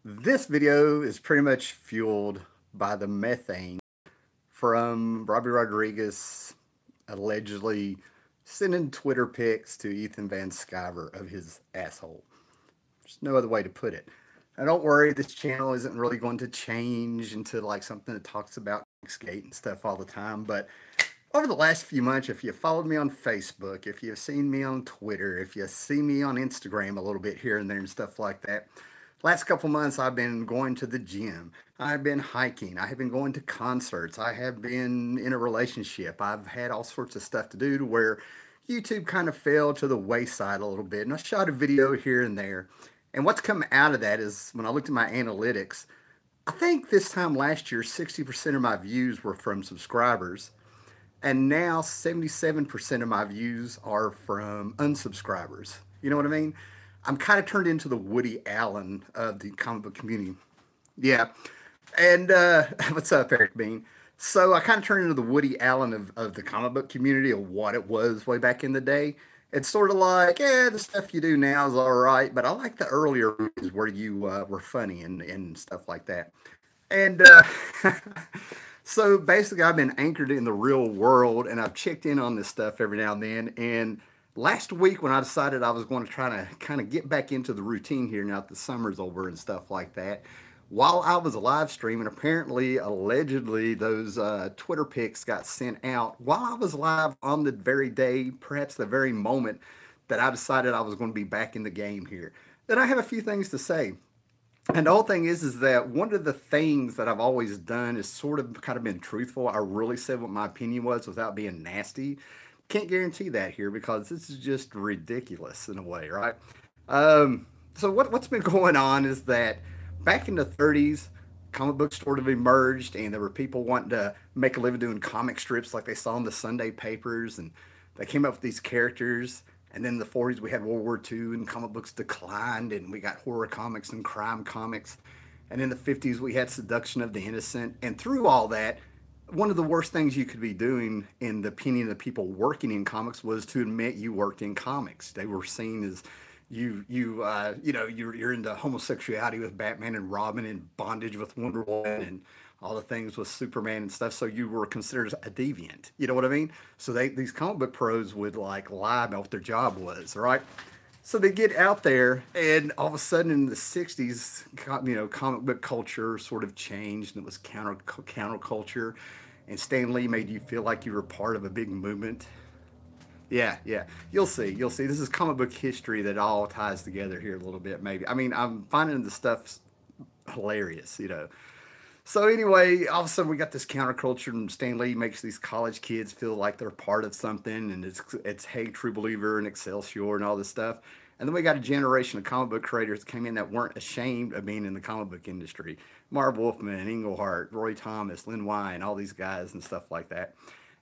This video is pretty much fueled by the methane from Robbie Rodriguez allegedly sending Twitter pics to Ethan Van Sciver of his asshole. There's no other way to put it. Now, don't worry, this channel isn't really going to change into like something that talks about Comicsgate and stuff all the time, but over the last few months, if you followed me on Facebook, if you've seen me on Twitter, if you see me on Instagram a little bit here and there and stuff like that, last couple months I've been going to the gym. I've been hiking. I have been going to concerts. I have been in a relationship. I've had all sorts of stuff to do to where YouTube kind of fell to the wayside a little bit. And I shot a video here and there. And what's come out of that is when I looked at my analytics, I think this time last year, 60% of my views were from subscribers. And now 77% of my views are from unsubscribers. You know what I mean? I'm kind of turned into the Woody Allen of the comic book community. Yeah. And what's up, Eric Bean? So I kind of turned into the Woody Allen of the comic book community of what it was way back in the day. It's sort of like, yeah, the stuff you do now is all right, but I like the earlier movies where you were funny and stuff like that. And so basically, I've been anchored in the real world, and I've checked in on this stuff every now and then. And last week, when I decided I was going to try to kind of get back into the routine here now that the summer's over and stuff like that, while I was live streaming, apparently, allegedly, those Twitter pics got sent out while I was live on the very day, perhaps the very moment that I decided I was going to be back in the game here. Then I have a few things to say. And the whole thing is that one of the things that I've always done is sort of kind of been truthful. I really said what my opinion was without being nasty. Can't guarantee that here because this is just ridiculous in a way, right? So what's been going on is that back in the 30s, comic books sort of emerged, and there were people wanting to make a living doing comic strips like they saw in the Sunday papers, and they came up with these characters. And then in the 40s, we had World War II, and comic books declined, and we got horror comics and crime comics. And in the 50s, we had seduction of the innocent. And through all that, one of the worst things you could be doing, in the opinion of people working in comics, was to admit you worked in comics. They were seen as you're into homosexuality with Batman and Robin, and bondage with Wonder Woman, and all the things with Superman and stuff. So you were considered a deviant. You know what I mean? So these comic book pros would like lie about what their job was, right? So they get out there, and all of a sudden in the 60s, comic book culture sort of changed, and it was counterculture. And Stan Lee made you feel like you were part of a big movement. Yeah, yeah. You'll see. You'll see. This is comic book history that all ties together here a little bit, maybe. I mean, I'm finding the stuff hilarious, you know. So anyway, all of a sudden we got this counterculture, and Stan Lee makes these college kids feel like they're part of something, and it's Hey True Believer and Excelsior and all this stuff. And then we got a generation of comic book creators that came in that weren't ashamed of being in the comic book industry. Marv Wolfman, Englehart, Roy Thomas, Lynn Wein, all these guys and stuff like that.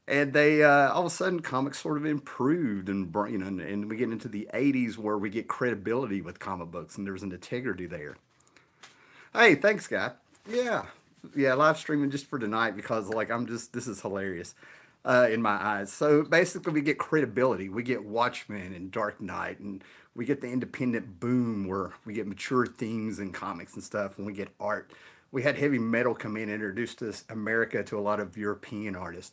And they all of a sudden comics sort of improved, and and we get into the 80s where we get credibility with comic books, and there's an integrity there. Hey, thanks, guy. Yeah, yeah, live streaming just for tonight because like this is hilarious in my eyes. So basically, we get credibility. We get Watchmen and Dark Knight, and we get the independent boom where we get mature themes in comics and stuff, and we get art. We had heavy metal come in and introduced us America to a lot of European artists.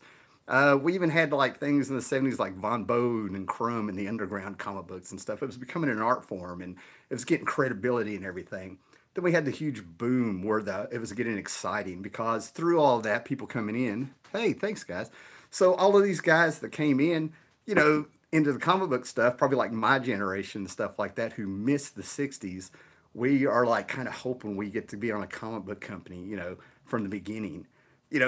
We even had like things in the 70s like Von Bode and Crumb and the underground comic books and stuff. It was becoming an art form, and it was getting credibility and everything. Then we had the huge boom where it was getting exciting because through all of that, people coming in, hey, thanks guys. So all of these guys that came in, into the comic book stuff, probably like my generation and stuff like that, who missed the 60s, we are like kind of hoping we get to be on a comic book company, from the beginning.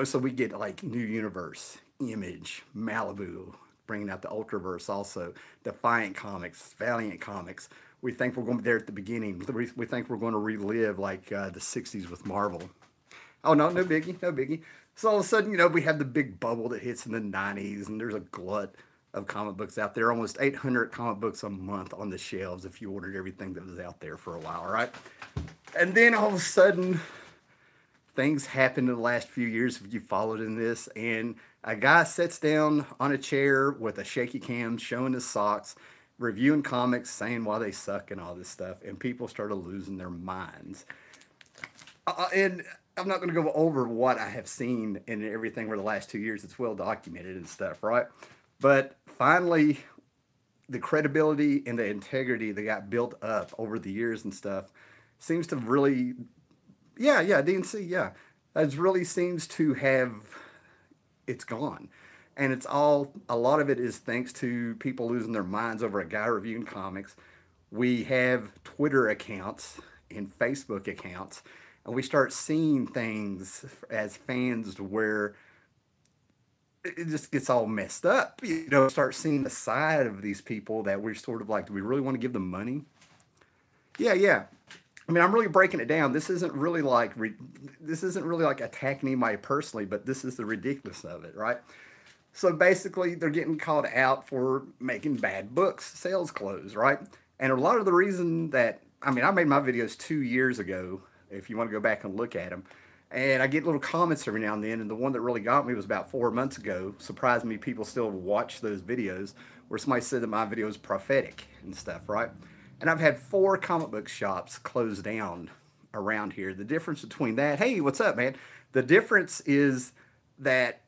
So we get like New Universe, Image, Malibu, bringing out the Ultraverse also, Defiant Comics, Valiant Comics. We think we're going to be there at the beginning. We think we're going to relive like the 60s with Marvel. Oh, no biggie, no biggie. So all of a sudden, we have the big bubble that hits in the 90s, and there's a glut of comic books out there. Almost 800 comic books a month on the shelves if you ordered everything that was out there for a while, right? And then all of a sudden, things happened in the last few years if you followed in this, and a guy sits down on a chair with a shaky cam showing his socks reviewing comics, saying why they suck and all this stuff, and people started losing their minds. And I'm not going to go over what I have seen and everything for the last 2 years. It's well documented and stuff, right? But finally, the credibility and the integrity that got built up over the years and stuff seems to really, yeah, DNC, yeah, it really seems to have, it's gone. And it's all, a lot of it is thanks to people losing their minds over a guy reviewing comics. We have Twitter accounts and Facebook accounts, and we start seeing things as fans where it just gets all messed up. You know, start seeing the side of these people that we're sort of like, do we really want to give them money? Yeah. I mean, I'm really breaking it down. This isn't really like attacking anybody personally, but this is the ridiculousness of it, right? So basically, they're getting called out for making bad books, sales close, right? And a lot of the reason that, I mean, I made my videos 2 years ago, if you want to go back and look at them. And I get little comments every now and then, and the one that really got me was about 4 months ago. Surprised me people still watch those videos, where somebody said that my video is prophetic and stuff, right? And I've had 4 comic book shops close down around here. The difference between that, hey, what's up, man? The difference is that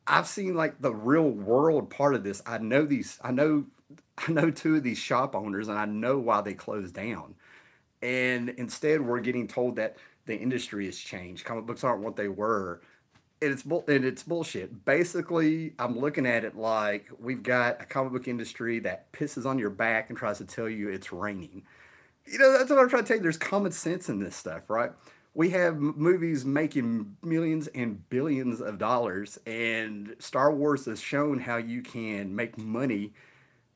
I've seen like the real world part of this. I know 2 of these shop owners, and I know why they closed down. And instead, we're getting told that the industry has changed. Comic books aren't what they were. And it's bullshit. Basically, I'm looking at it like we've got a comic book industry that pisses on your back and tries to tell you it's raining. You know, that's what I'm trying to tell you. There's common sense in this stuff, right? We have movies making millions and billions of dollars, and Star Wars has shown how you can make money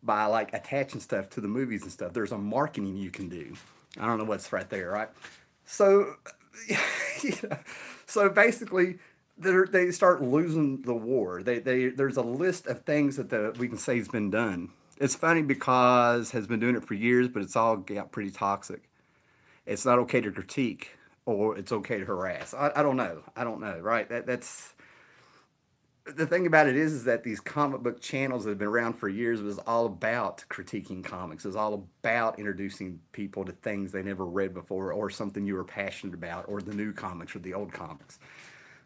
by like attaching stuff to the movies and stuff. There's a marketing you can do. I don't know what's right there, right? So, so basically, they start losing the war. There's a list of things that we can say has been done. It's funny because has been doing it for years, but it's all got pretty toxic. It's not okay to critique, or it's okay to harass. I don't know. I don't know, right? That's the thing about it is that these comic book channels that have been around for years was all about critiquing comics. It was all about introducing people to things they never read before, or something you were passionate about, or the new comics or the old comics.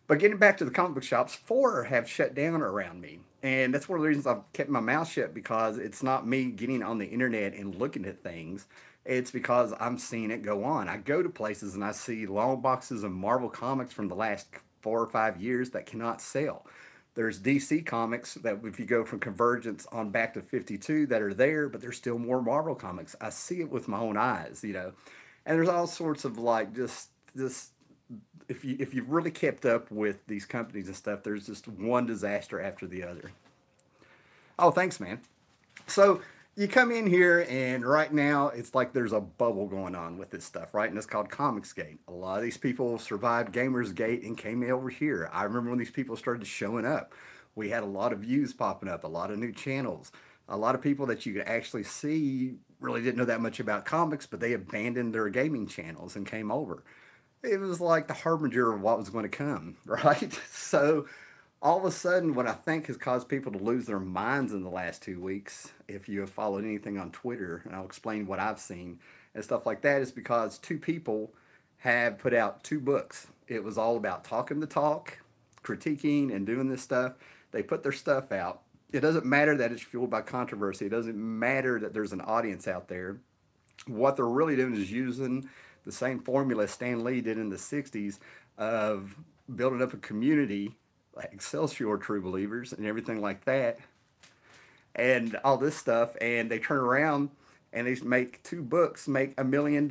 But getting back to the comic book shops, 4 have shut down around me. And that's one of the reasons I've kept my mouth shut, because it's not me getting on the internet and looking at things. It's because I'm seeing it go on. I go to places and I see long boxes of Marvel comics from the last 4 or 5 years that cannot sell. There's DC comics that if you go from Convergence on back to 52 that are there, but there's still more Marvel comics. I see it with my own eyes, you know. And there's all sorts of like just this, if you've really kept up with these companies and stuff, there's just one disaster after the other. Oh, thanks, man. So you come in here, and right now it's like there's a bubble going on with this stuff, right? And it's called Comicsgate. A lot of these people survived Gamersgate and came over here. I remember when these people started showing up. We had a lot of views popping up, a lot of new channels, a lot of people that you could actually see really didn't know that much about comics, but they abandoned their gaming channels and came over. It was like the harbinger of what was going to come, right? So all of a sudden, what I think has caused people to lose their minds in the last 2 weeks, if you have followed anything on Twitter, and I'll explain what I've seen and stuff like that, is because 2 people have put out 2 books. It was all about talking the talk, critiquing, and doing this stuff. They put their stuff out. It doesn't matter that it's fueled by controversy. It doesn't matter that there's an audience out there. What they're really doing is using the same formula Stan Lee did in the 60s of building up a community like Excelsior True Believers and everything like that, and all this stuff, and they turn around and they make 2 books make $1 million.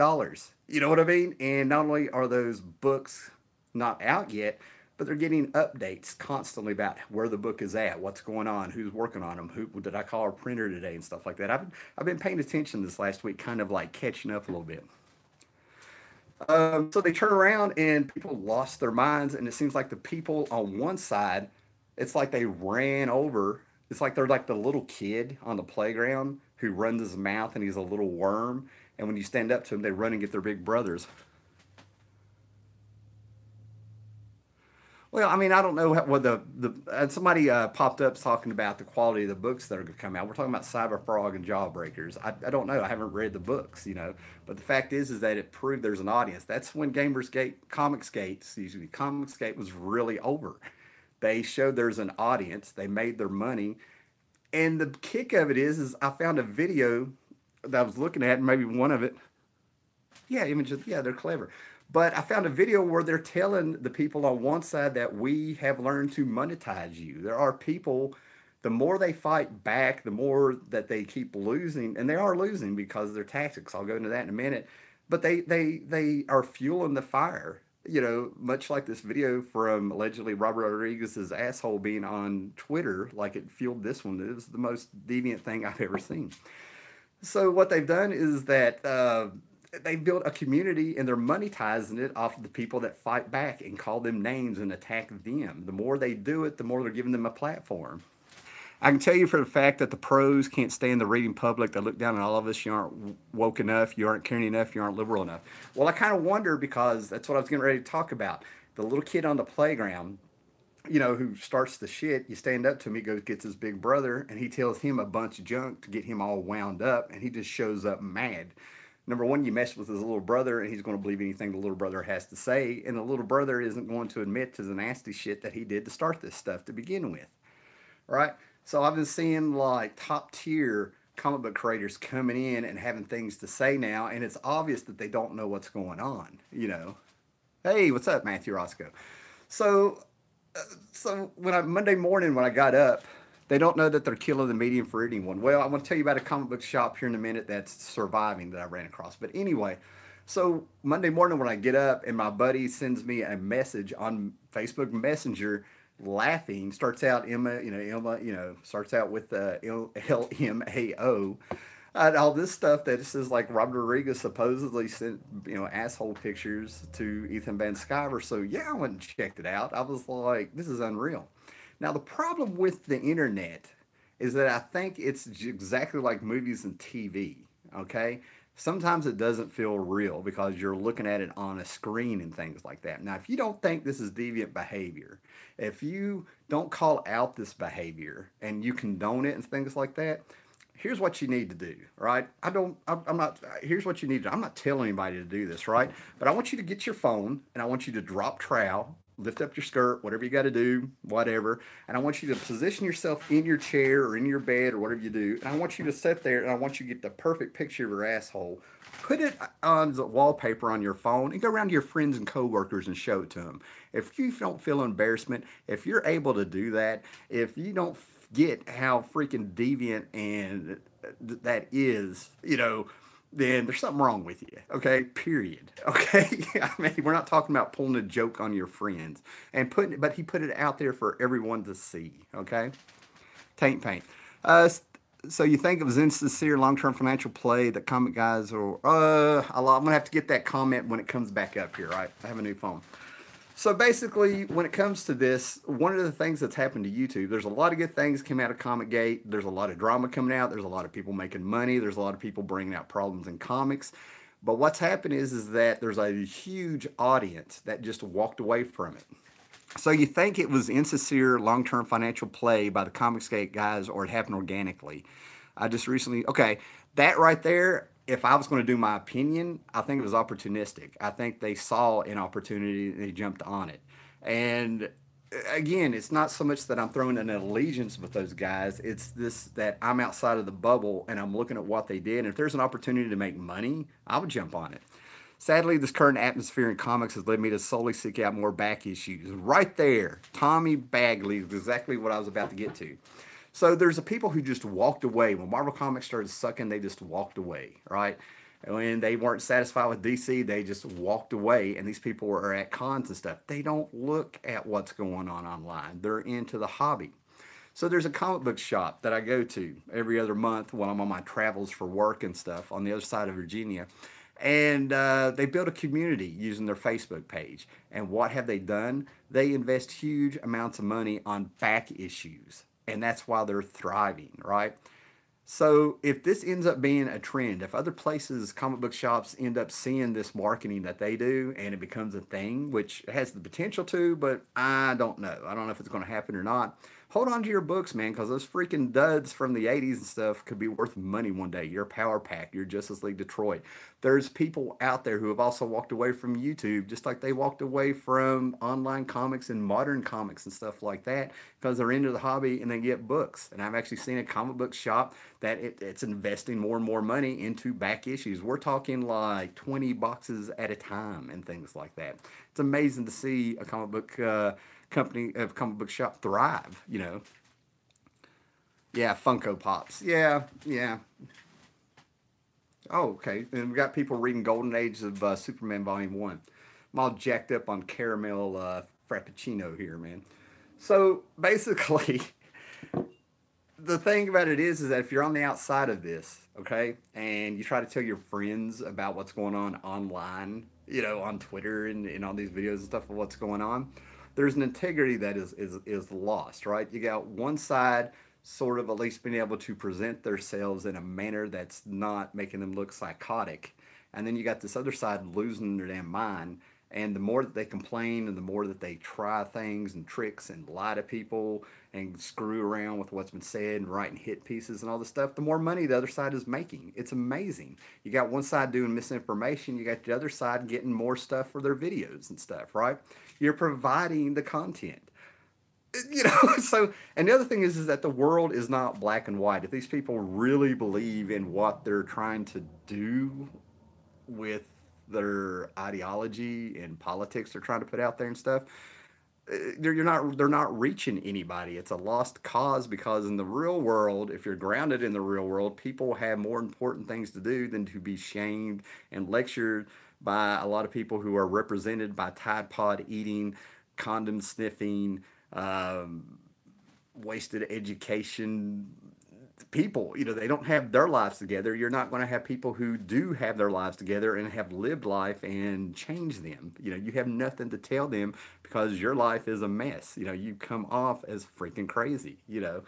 You know what I mean? And not only are those books not out yet, but they're getting updates constantly about where the book is at, what's going on, who's working on them, who did I call our printer today, and stuff like that. I've been paying attention this last week, kind of like catching up a little bit. So they turn around and people lost their minds, and it seems like the people on one side, it's like they ran over. It's like they're like the little kid on the playground who runs his mouth and he's a little worm, and when you stand up to him, they run and get their big brothers. Well, I mean, I don't know what somebody popped up talking about the quality of the books that are going to come out. We're talking about Cyber Frog and Jawbreakers. I don't know. I haven't read the books, but the fact is that it proved there's an audience. That's when Comicsgate was really over. They showed there's an audience. They made their money, and the kick of it is I found a video that I was looking at, maybe one of it. Yeah, images. Yeah, they're clever. But I found a video where they're telling the people on one side that we have learned to monetize you. There are people, the more they fight back, the more that they keep losing, and they are losing because of their tactics. I'll go into that in a minute. But they are fueling the fire. Much like this video from allegedly Robert Rodriguez's asshole being on Twitter, like it fueled this one. It was the most deviant thing I've ever seen. So what they've done is that they built a community and they're monetizing it off of the people that fight back and call them names and attack them. The more they do it, the more they're giving them a platform. I can tell you for the fact that the pros can't stand the reading public. They look down on all of us. You aren't woke enough. You aren't caring enough. You aren't liberal enough. Well, I kind of wonder because that's what I was getting ready to talk about. The little kid on the playground, who starts the shit, you stand up to him, he goes, gets his big brother, and he tells him a bunch of junk to get him all wound up, and he just shows up mad. Number one, you mess with his little brother, and he's going to believe anything the little brother has to say, and the little brother isn't going to admit to the nasty shit that he did to start this stuff to begin with, right? So I've been seeing like top tier comic book creators coming in and having things to say now, and it's obvious that they don't know what's going on. Hey, what's up, Matthew Roscoe? So Monday morning when I got up, they don't know that they're killing the medium for anyone. Well, I'm going to tell you about a comic book shop here in a minute that's surviving that I ran across. But anyway, so Monday morning when I get up and my buddy sends me a message on Facebook Messenger, laughing, starts out Emma, starts out with LMAO. All this stuff that says like Robert Rodriguez supposedly sent, asshole pictures to Ethan Van Sciver. So yeah, I went and checked it out. I was like, this is unreal. Now the problem with the internet is that I think it's exactly like movies and TV. Okay, sometimes it doesn't feel real because you're looking at it on a screen and things like that. Now, if you don't think this is deviant behavior, if you don't call out this behavior and you condone it and things like that, here's what you need to do, right? Here's what you need to do. I'm not telling anybody to do this, right? But I want you to get your phone and I want you to drop trowel, lift up your skirt, whatever you got to do, whatever. And I want you to position yourself in your chair or in your bed or whatever you do. And I want you to sit there and I want you to get the perfect picture of your asshole. Put it on the wallpaper on your phone and go around to your friends and coworkers and show it to them. If you don't feel embarrassment, if you're able to do that, if you don't get how freaking deviant and that is, then there's something wrong with you. Okay, period. Okay, I mean, we're not talking about pulling a joke on your friends and but he put it out there for everyone to see. Okay, taint paint. So you think it was insincere long-term financial play that comic guys are? I'm gonna have to get that comment when it comes back up here. Right, I have a new phone. So basically, when it comes to this, one of the things that's happened to YouTube, there's a lot of good things came out of Comicsgate. There's a lot of drama coming out. There's a lot of people making money. There's a lot of people bringing out problems in comics. But what's happened is that there's a huge audience that just walked away from it. So you think it was insincere long-term financial play by the Comicsgate guys or it happened organically? I just recently, okay, that right there, if I was going to do my opinion, I think it was opportunistic. I think they saw an opportunity and they jumped on it. And again, it's not so much that I'm throwing an allegiance with those guys. It's this that I'm outside of the bubble and I'm looking at what they did. And if there's an opportunity to make money, I would jump on it. Sadly, this current atmosphere in comics has led me to solely seek out more back issues. Right there, Tommy Bagley is exactly what I was about to get to. So there's a people who just walked away. When Marvel Comics started sucking, they just walked away, right? When they weren't satisfied with DC, they just walked away. And these people are at cons and stuff. They don't look at what's going on online. They're into the hobby. So there's a comic book shop that I go to every other month when I'm on my travels for work and stuff on the other side of Virginia. And they built a community using their Facebook page. And what have they done? They invest huge amounts of money on back issues. And that's why they're thriving, right? So if this ends up being a trend, if other places, comic book shops, end up seeing this marketing that they do and it becomes a thing, which has the potential to, but I don't know. I don't know if it's going to happen or not. Hold on to your books, man, because those freaking duds from the 80s and stuff could be worth money one day. Your Power Pack, your Justice League Detroit. There's people out there who have also walked away from YouTube, just like they walked away from online comics and modern comics and stuff like that, because they're into the hobby and they get books. And I've actually seen a comic book shop that it's investing more and more money into back issues. We're talking like 20 boxes at a time and things like that. It's amazing to see a comic book company, a comic book shop thrive, you know. Yeah, Funko Pops. Yeah, yeah. Oh, okay. And we got people reading Golden Age of Superman Volume 1. I'm all jacked up on caramel frappuccino here, man. So basically, the thing about it is that if you're on the outside of this, okay, and you try to tell your friends about what's going on online, you know, on Twitter and on these videos and stuff of what's going on, there's an integrity that is lost, right? You got one side sort of at least being able to present themselves in a manner that's not making them look psychotic, and then you got this other side losing their damn mind. And the more that they complain and the more that they try things and tricks and lie to people and screw around with what's been said and writing hit pieces and all this stuff, the more money the other side is making. It's amazing. You got one side doing misinformation, you got the other side getting more stuff for their videos and stuff, right? You're providing the content. You know, so, and the other thing is that the world is not black and white. If these people really believe in what they're trying to do with their ideology and politics they're trying to put out there and stuff, they're not reaching anybody. It's a lost cause, because in the real world, if you're grounded in the real world, people have more important things to do than to be shamed and lectured by a lot of people who are represented by Tide Pod eating, condom sniffing, wasted education people. You know, they don't have their lives together. You're not going to have people who do have their lives together and have lived life and change them. You know, you have nothing to tell them because your life is a mess. You know, you come off as freaking crazy, you know.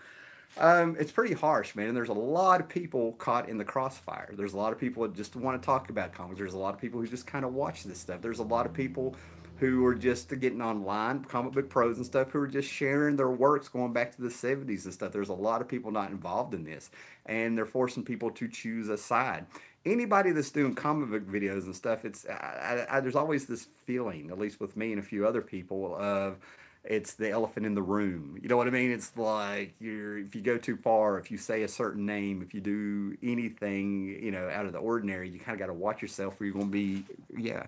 It's pretty harsh, man. And there's a lot of people caught in the crossfire. There's a lot of people that just want to talk about comics. There's a lot of people who just kind of watch this stuff. There's a lot of people who are just getting online, comic book pros and stuff, who are just sharing their works going back to the 70s and stuff. There's a lot of people not involved in this, and they're forcing people to choose a side. Anybody that's doing comic book videos and stuff, there's always this feeling, at least with me and a few other people, of it's the elephant in the room. You know what I mean? It's like if you go too far, if you say a certain name, if you do anything, you know, out of the ordinary, you kind of got to watch yourself, or you're going to be, yeah.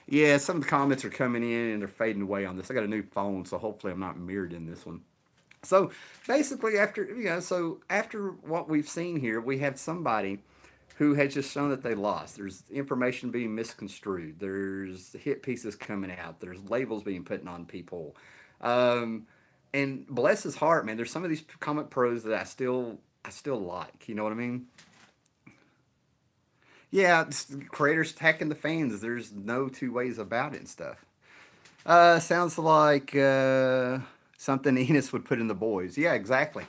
Yeah, some of the comments are coming in and they're fading away on this. I got a new phone, so hopefully I'm not mirrored in this one. So basically, after what we've seen here, we have somebody who has just shown that they lost. There's information being misconstrued. There's hit pieces coming out. There's labels being put on people. Um, and bless his heart, man. There's some of these comic pros that I still like. You know what I mean? Yeah, creators attacking the fans. There's no two ways about it and stuff. Sounds like something Enos would put in the boys. Yeah, exactly.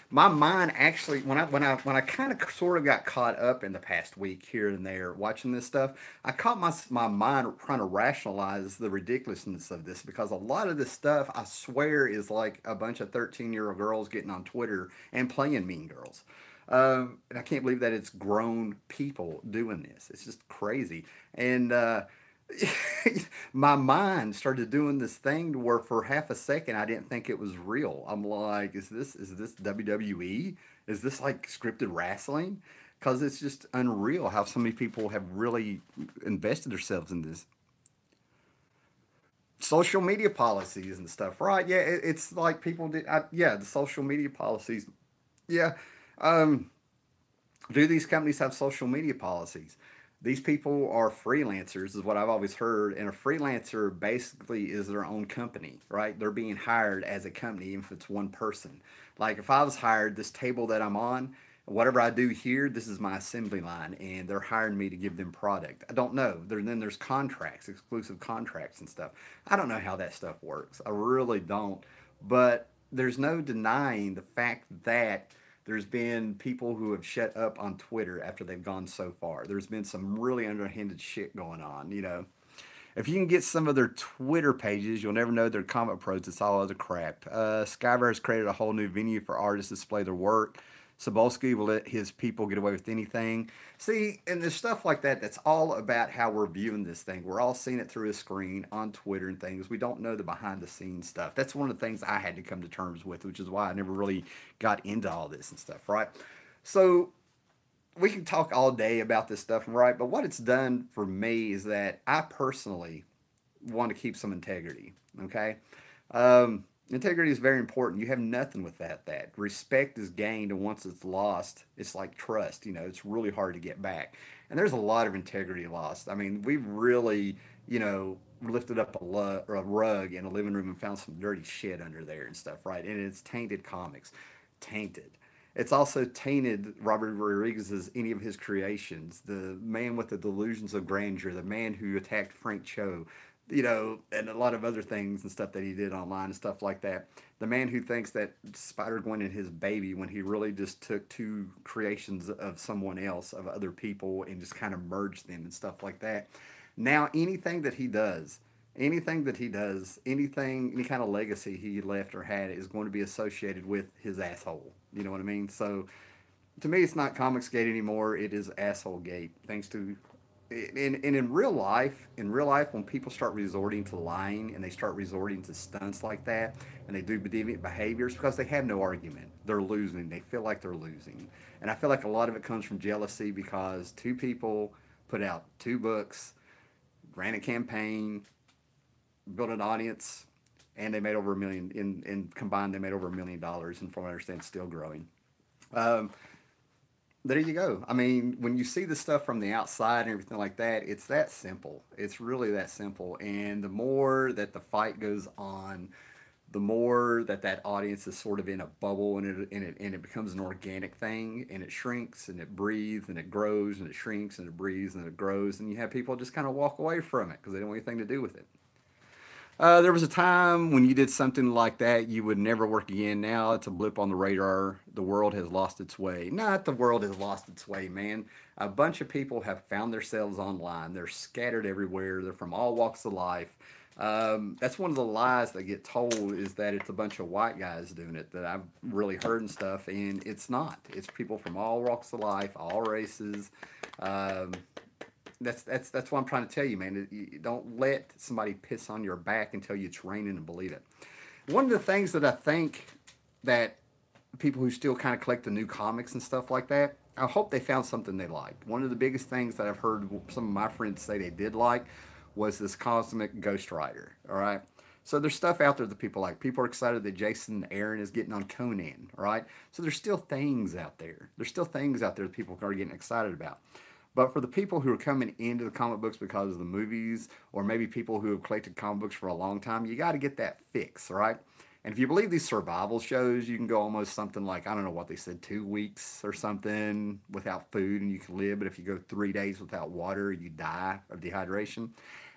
My mind actually, when I kind of sort of got caught up in the past week here and there watching this stuff, I caught my mind trying to rationalize the ridiculousness of this, because a lot of this stuff I swear is like a bunch of 13-year-old girls getting on Twitter and playing Mean Girls. And I can't believe that it's grown people doing this. It's just crazy. And my mind started doing this thing to where for half a second I didn't think it was real. I'm like, is this WWE? Is this like scripted wrestling? Because it's just unreal how so many people have really invested themselves in this. Social media policies and stuff, right? Yeah, it's like people did. Yeah, the social media policies. Yeah. Um, do these companies have social media policies? These people are freelancers, is what I've always heard, and a freelancer basically is their own company, right? They're being hired as a company, even if it's one person. Like if I was hired, this table that I'm on, whatever I do here, this is my assembly line, and they're hiring me to give them product. I don't know. Then there's contracts, exclusive contracts and stuff. I don't know how that stuff works. I really don't. But there's no denying the fact that there's been people who have shut up on Twitter after they've gone so far. There's been some really underhanded shit going on, you know. If you can get some of their Twitter pages, you'll never know they're comic pros. It's all other crap. Skyver has created a whole new venue for artists to display their work. Sobolski will let his people get away with anything. See, and there's stuff like that that's all about how we're viewing this thing. We're all seeing it through a screen on Twitter and things. We don't know the behind the scenes stuff. That's one of the things I had to come to terms with, which is why I never really got into all this and stuff, right? So we can talk all day about this stuff, right? But what it's done for me is that I personally want to keep some integrity. Okay, integrity is very important. You have nothing with that. That respect is gained, and once it's lost, it's like trust. You know, it's really hard to get back. And there's a lot of integrity lost. I mean, we really, you know, lifted up a rug in a living room and found some dirty shit under there and stuff, right? And it's tainted comics, tainted. It's also tainted Robert Rodriguez's any of his creations. The man with the delusions of grandeur, the man who attacked Frank Cho, you know, and a lot of other things and stuff that he did online and stuff like that. The man who thinks that Spider Gwen is his baby when he really just took two creations of someone else, of other people, and just kind of merged them and stuff like that. Now, anything that he does, anything, any kind of legacy he left or had is going to be associated with his asshole. You know what I mean? So to me, it's not Comicsgate anymore. It is Asshole Gate. Thanks to in real life, when people start resorting to lying and they start resorting to stunts like that, and they do deviant behaviors because they have no argument, they're losing. They feel like they're losing, and I feel like a lot of it comes from jealousy because two people put out two books, ran a campaign, built an audience, and they made over $1 million in combined. They made over $1 million, and from what I understand, still growing. Um, there you go. I mean, when you see the stuff from the outside and everything like that, it's that simple. It's really that simple. And the more that the fight goes on, the more that that audience is sort of in a bubble, and it becomes an organic thing, and it shrinks and it breathes and it grows and it shrinks and it breathes and it grows, and you have people just kind of walk away from it because they don't want anything to do with it. There was a time when you did something like that, you would never work again. Now it's a blip on the radar. The world has lost its way. Not the world has lost its way, man. A bunch of people have found themselves online. They're scattered everywhere. They're from all walks of life. That's one of the lies that get told is that it's a bunch of white guys doing it that I've really heard and stuff, and it's not. It's people from all walks of life, all races. Um, that's what I'm trying to tell you, man. You don't let somebody piss on your back and tell you it's raining and believe it. One of the things that I think that people who still kind of collect the new comics and stuff like that, I hope they found something they liked. One of the biggest things that I've heard some of my friends say they did like was this Cosmic Ghost Rider. All right. So there's stuff out there that people like. People are excited that Jason Aaron is getting on Conan. All right. So there's still things out there. There's still things out there that people are getting excited about. But for the people who are coming into the comic books because of the movies, or maybe people who have collected comic books for a long time, you got to get that fix, right? And if you believe these survival shows, you can go almost something like, I don't know what they said, 2 weeks or something without food and you can live. But if you go 3 days without water, you die of dehydration.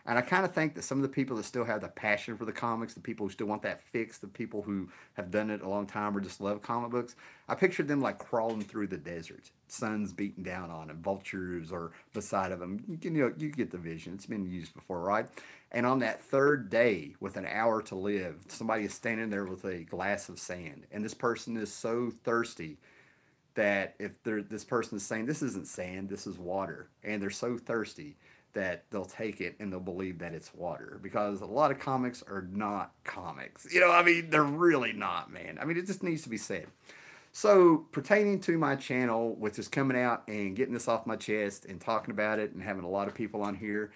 And I kind of think that some of the people that still have the passion for the comics, the people who still want that fix, the people who have done it a long time or just love comic books, I pictured them like crawling through the desert, sun's beating down on them, vultures are beside of them. You get the vision. It's been used before, right? And on that third day, with an hour to live, somebody is standing there with a glass of sand, and this person is so thirsty that if this person is saying this isn't sand, this is water, and they're so thirsty that they'll take it and they'll believe that it's water because a lot of comics are not comics. You know, I mean, they're really not, man. I mean, it just needs to be said. So, pertaining to my channel, which is coming out and getting this off my chest and talking about it and having a lot of people on here,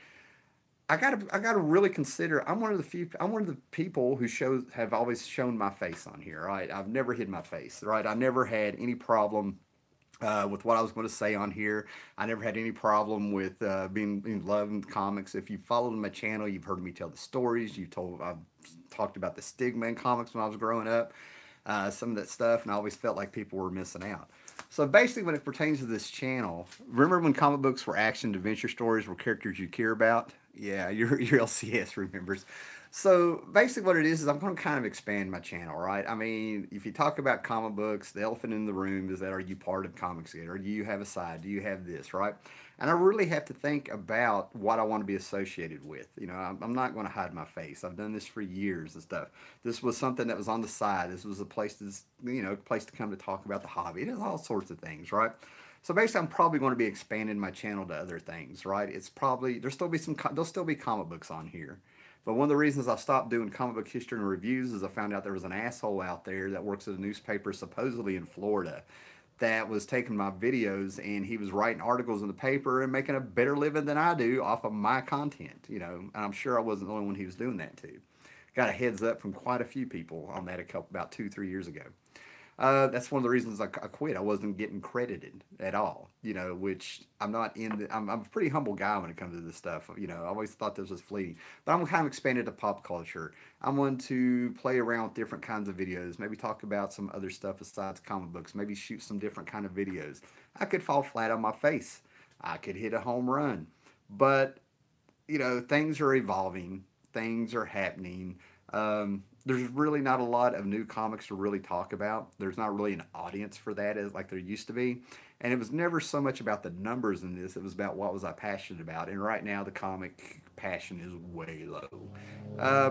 I gotta really consider. I'm one of the people who have always shown my face on here. Right, I've never hid my face. Right, I never had any problem with what I was going to say on here. I never had any problem with being in love with comics. If you followed my channel, you've heard me tell the stories. I've talked about the stigma in comics when I was growing up, some of that stuff, and I always felt like people were missing out. So basically, when it pertains to this channel, remember when comic books were action adventure stories were characters you care about? Yeah, your LCS remembers. So basically, what it is I'm going to kind of expand my channel, right? I mean, if you talk about comic books, the elephant in the room is that are you part of Comicsgate, or do you have a side? Do you have this, right? And I really have to think about what I want to be associated with. You know, I'm not going to hide my face. I've done this for years and stuff. This was something that was on the side. This was a place to, place to come to talk about the hobby. It is all sorts of things, right? So basically, I'm probably going to be expanding my channel to other things, right? It's probably there'll still be comic books on here. But one of the reasons I stopped doing comic book history and reviews is I found out there was an asshole out there that works at a newspaper supposedly in Florida that was taking my videos and he was writing articles in the paper and making a better living than I do off of my content, and I'm sure I wasn't the only one he was doing that to. Got a heads up from quite a few people on that about 2-3 years ago. That's one of the reasons I quit. I wasn't getting credited at all, which I'm not in. I'm a pretty humble guy when it comes to this stuff. I always thought this was fleeting, but I'm kind of expanded to pop culture. I'm going to play around with different kinds of videos, maybe talk about some other stuff besides comic books, maybe shoot some different kind of videos. I could fall flat on my face. I could hit a home run, but things are evolving, things are happening. There's really not a lot of new comics to really talk about. There's not really an audience for that as like there used to be. And it was never so much about the numbers in this. It was about what was I passionate about. And right now the comic passion is way low.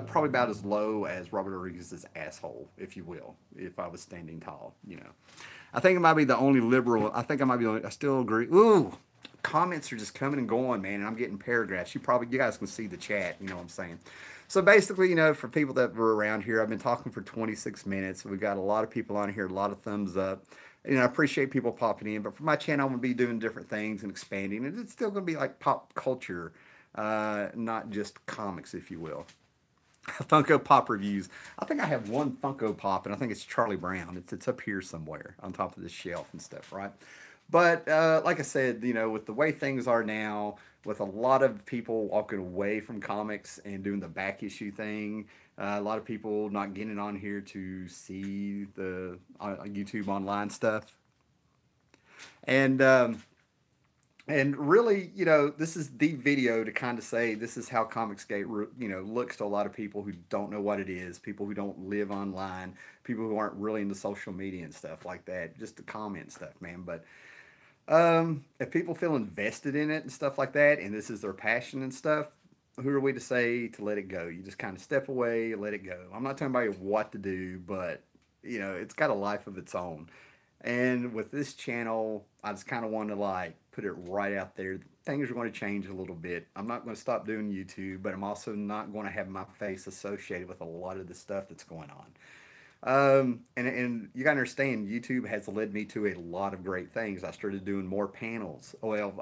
Probably about as low as Robert Rodriguez's asshole, if you will, if I was standing tall. I think I might be the only liberal. I think I might be the only, I still agree. Ooh, comments are just coming and going, man, and I'm getting paragraphs. You guys can see the chat, you know what I'm saying? So basically, for people that were around here, I've been talking for 26 minutes. We've got a lot of people on here, a lot of thumbs up. I appreciate people popping in, but for my channel, I'm going to be doing different things and expanding, and it's still going to be like pop culture, not just comics, if you will. Funko Pop reviews. I think I have one Funko Pop, and I think it's Charlie Brown. It's up here somewhere on top of this shelf and stuff, right? But like I said, with the way things are now, with a lot of people walking away from comics and doing the back issue thing, a lot of people not getting on here to see the YouTube online stuff, and really, this is the video to kind of say this is how Comicsgate, looks to a lot of people who don't know what it is, people who don't live online, people who aren't really into social media and stuff like that, just the comment stuff, man. But if people feel invested in it and stuff like that, and this is their passion and stuff, who are we to say to let it go? You just kind of step away, let it go. I'm not telling anybody what to do, but it's got a life of its own. And with this channel, I just kind of want to put it right out there. Things are going to change a little bit. I'm not going to stop doing YouTube, but I'm also not going to have my face associated with a lot of the stuff that's going on. And you gotta understand, YouTube has led me to a lot of great things. I started doing more panels. Well,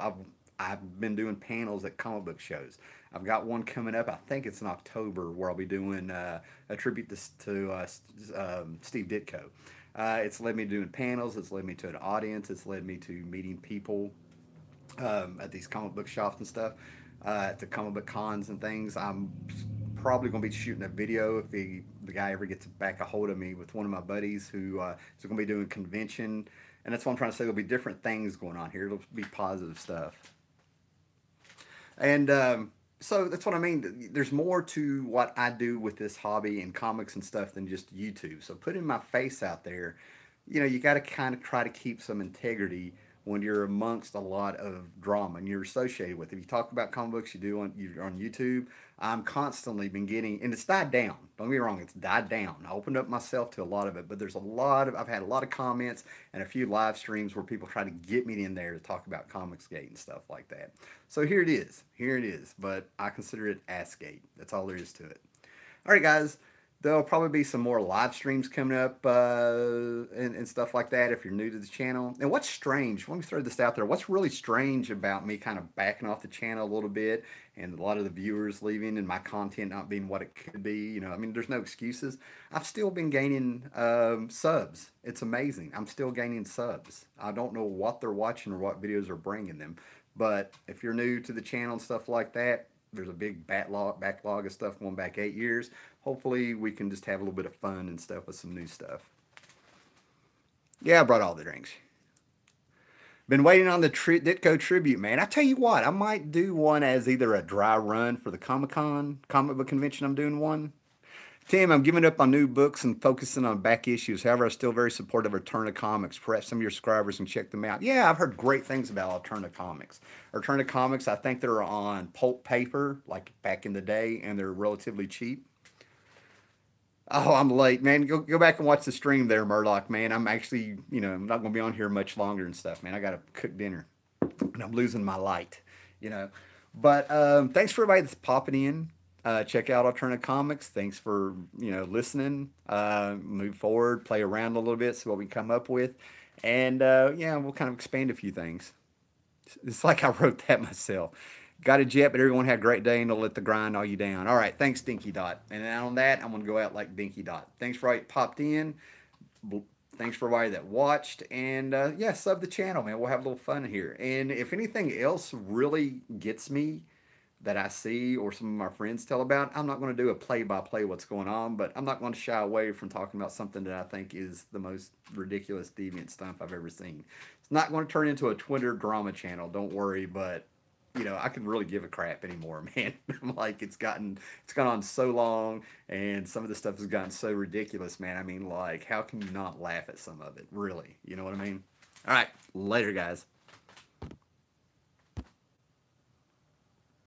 I've been doing panels at comic book shows. I've got one coming up. I think it's in October where I'll be doing a tribute to Steve Ditko. It's led me to doing panels. It's led me to an audience. It's led me to meeting people at these comic book shops and stuff, at the comic book cons and things. I'm probably going to be shooting a video if the guy ever gets back a hold of me with one of my buddies who is going to be doing convention. And that's what I'm trying to say. There'll be different things going on here. It'll be positive stuff. And so that's what I mean. There's more to what I do with this hobby and comics and stuff than just YouTube. So putting my face out there, you got to kind of try to keep some integrity when you're amongst a lot of drama and you're associated with it. If you talk about comic books you're on YouTube, I'm constantly been getting, and it's died down. Don't get me wrong, it's died down. I opened up myself to a lot of it, but I've had a lot of comments and a few live streams where people try to get me in there to talk about Comicsgate and stuff like that. So here it is, but I consider it Assgate. That's all there is to it. All right, guys. There'll probably be some more live streams coming up and stuff like that if you're new to the channel. And what's strange, let me throw this out there, what's really strange about me kind of backing off the channel a little bit and a lot of the viewers leaving and my content not being what it could be, I mean, there's no excuses. I've still been gaining subs. It's amazing. I'm still gaining subs. I don't know what they're watching or what videos are bringing them. But if you're new to the channel and stuff like that, there's a big backlog of stuff going back 8 years. Hopefully we can just have a little bit of fun and stuff with some new stuff. Yeah, I brought all the drinks. Been waiting on the Ditko tribute, man. I tell you what, I might do one as either a dry run for the Comic-Con comic book convention. I'm doing one. Tim, I'm giving up on new books and focusing on back issues. However, I'm still very supportive of Alternative Comics. Perhaps some of your subscribers can check them out. Yeah, I've heard great things about Alternative Comics. Alternative Comics, I think they're on pulp paper, like back in the day, and they're relatively cheap. Oh, I'm late, man. Go back and watch the stream there, Murdoch, man. I'm actually, I'm not going to be on here much longer and stuff, man. I got to cook dinner, and I'm losing my light, you know. But thanks for everybody that's popping in. Check out Alternative Comics. Thanks for listening. Move forward, play around a little bit, see what we come up with, and yeah, we'll kind of expand a few things. It's like I wrote that myself. Got a jet, but everyone had a great day and don't let the grind all you down. All right, thanks, Dinky Dot. And on that, I'm gonna go out like Dinky Dot. Thanks for everybody popped in. Thanks for everybody that watched, and yeah, sub the channel, man. We'll have a little fun here. And if anything else really gets me that I see or some of my friends tell about, I'm not going to do a play-by-play what's going on, but I'm not going to shy away from talking about something that I think is the most ridiculous, deviant stuff I've ever seen. It's not going to turn into a Twitter drama channel, don't worry, but I can really give a crap anymore, man. I'm like, it's gone on so long, and some of the stuff has gotten so ridiculous, man. I mean, like, how can you not laugh at some of it, really? You know what I mean? All right, later, guys.